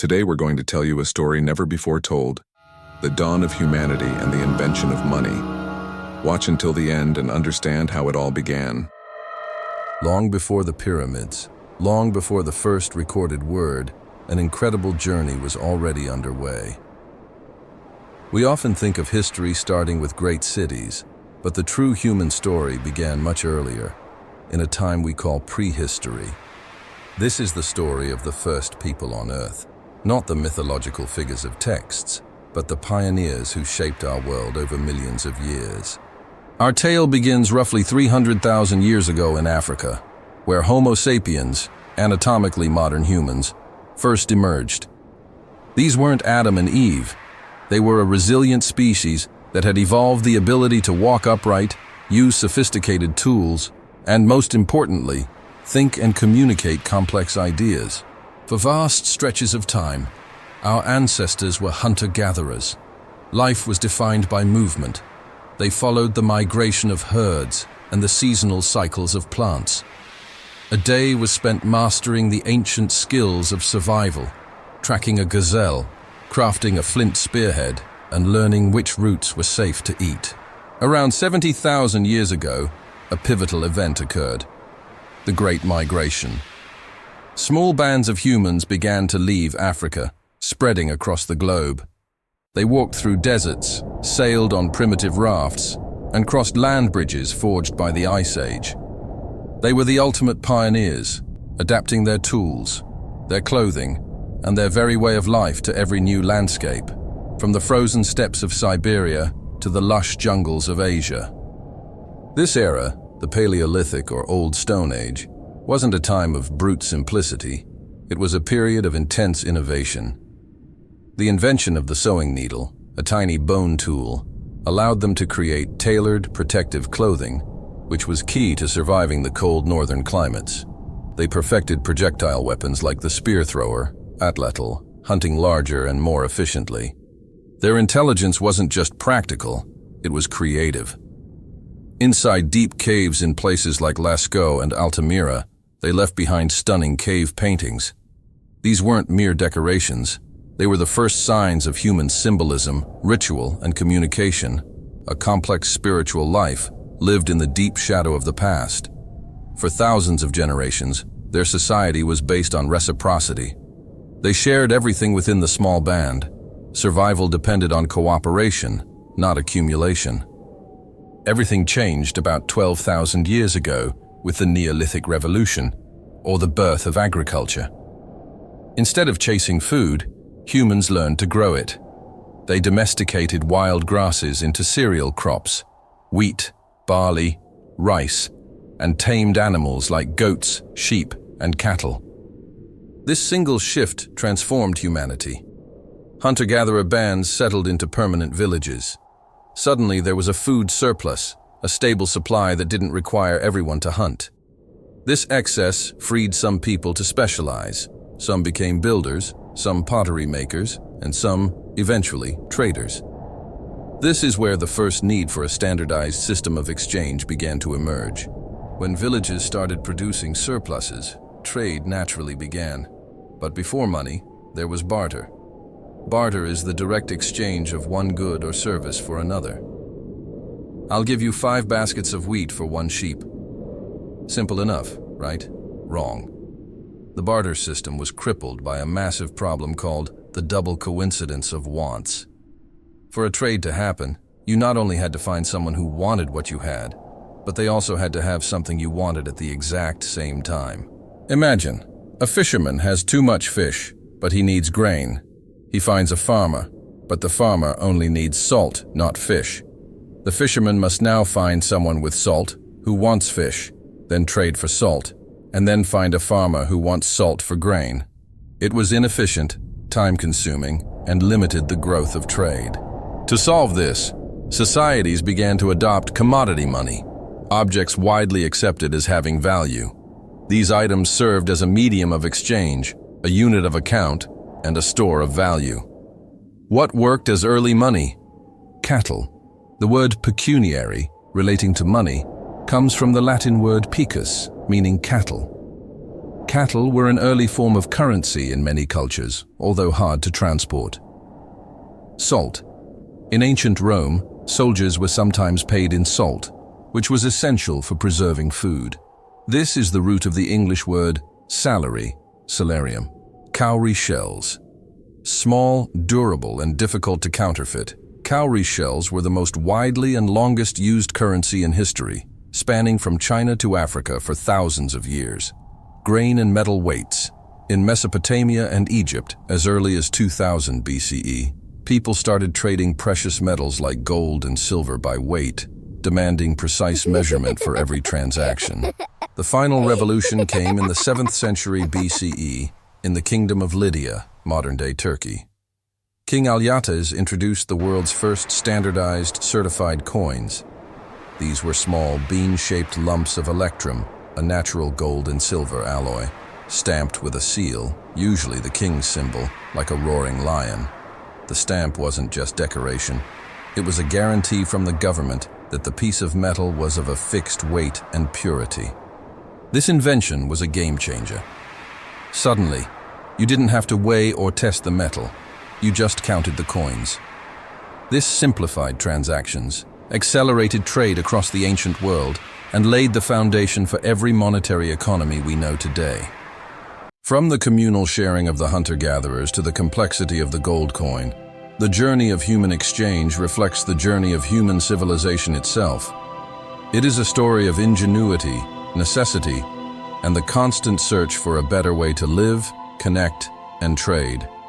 Today we're going to tell you a story never before told, the dawn of humanity and the invention of money. Watch until the end and understand how it all began. Long before the pyramids, long before the first recorded word, an incredible journey was already underway. We often think of history starting with great cities, but the true human story began much earlier, in a time we call prehistory. This is the story of the first people on Earth, not the mythological figures of texts, but the pioneers who shaped our world over millions of years. Our tale begins roughly 300,000 years ago in Africa, where Homo sapiens, anatomically modern humans, first emerged. These weren't Adam and Eve. They were a resilient species that had evolved the ability to walk upright, use sophisticated tools, and most importantly, think and communicate complex ideas. For vast stretches of time, our ancestors were hunter-gatherers. Life was defined by movement. They followed the migration of herds and the seasonal cycles of plants. A day was spent mastering the ancient skills of survival, tracking a gazelle, crafting a flint spearhead, and learning which roots were safe to eat. Around 70,000 years ago, a pivotal event occurred: the Great Migration. Small bands of humans began to leave Africa, spreading across the globe. They walked through deserts, sailed on primitive rafts, and crossed land bridges forged by the Ice Age. They were the ultimate pioneers, adapting their tools, their clothing, and their very way of life to every new landscape, from the frozen steppes of Siberia to the lush jungles of Asia. This era, the Paleolithic or Old Stone Age, wasn't a time of brute simplicity. It was a period of intense innovation. The invention of the sewing needle, a tiny bone tool, allowed them to create tailored, protective clothing, which was key to surviving the cold northern climates. They perfected projectile weapons like the spear thrower, atlatl, hunting larger and more efficiently. Their intelligence wasn't just practical, it was creative. Inside deep caves in places like Lascaux and Altamira, they left behind stunning cave paintings. These weren't mere decorations. They were the first signs of human symbolism, ritual, and communication. A complex spiritual life lived in the deep shadow of the past. For thousands of generations, their society was based on reciprocity. They shared everything within the small band. Survival depended on cooperation, not accumulation. Everything changed about 12,000 years ago with the Neolithic Revolution, or the birth of agriculture. Instead of chasing food, humans learned to grow it. They domesticated wild grasses into cereal crops, wheat, barley, rice, and tamed animals like goats, sheep, and cattle. This single shift transformed humanity. Hunter-gatherer bands settled into permanent villages. Suddenly there was a food surplus, a stable supply that didn't require everyone to hunt. This excess freed some people to specialize. Some became builders, some pottery makers, and some, eventually, traders. This is where the first need for a standardized system of exchange began to emerge. When villages started producing surpluses, trade naturally began. But before money, there was barter. Barter is the direct exchange of one good or service for another. I'll give you 5 baskets of wheat for 1 sheep. Simple enough, right? Wrong. The barter system was crippled by a massive problem called the double coincidence of wants. For a trade to happen, you not only had to find someone who wanted what you had, but they also had to have something you wanted at the exact same time. Imagine, a fisherman has too much fish, but he needs grain. He finds a farmer, but the farmer only needs salt, not fish. The fisherman must now find someone with salt who wants fish, then trade for salt, and then find a farmer who wants salt for grain. It was inefficient, time-consuming, and limited the growth of trade. To solve this, societies began to adopt commodity money, objects widely accepted as having value. These items served as a medium of exchange, a unit of account, and a store of value. What worked as early money? Cattle. The word pecuniary, relating to money, comes from the Latin word pecus, meaning cattle. Cattle were an early form of currency in many cultures, although hard to transport. Salt. In ancient Rome, soldiers were sometimes paid in salt, which was essential for preserving food. This is the root of the English word salary, salarium. Cowrie shells. Small, durable, and difficult to counterfeit, cowrie shells were the most widely and longest used currency in history, spanning from China to Africa for thousands of years. Grain and metal weights. In Mesopotamia and Egypt, as early as 2000 BCE, people started trading precious metals like gold and silver by weight, demanding precise measurement for every transaction. The final revolution came in the 7th century BCE in the kingdom of Lydia, modern-day Turkey. King Alyattes introduced the world's first standardized, certified coins. These were small, bean-shaped lumps of electrum, a natural gold and silver alloy, stamped with a seal, usually the king's symbol, like a roaring lion. The stamp wasn't just decoration. It was a guarantee from the government that the piece of metal was of a fixed weight and purity. This invention was a game changer. Suddenly, you didn't have to weigh or test the metal. You just counted the coins. This simplified transactions, accelerated trade across the ancient world, and laid the foundation for every monetary economy we know today. From the communal sharing of the hunter-gatherers to the complexity of the gold coin, the journey of human exchange reflects the journey of human civilization itself. It is a story of ingenuity, necessity, and the constant search for a better way to live, connect, and trade.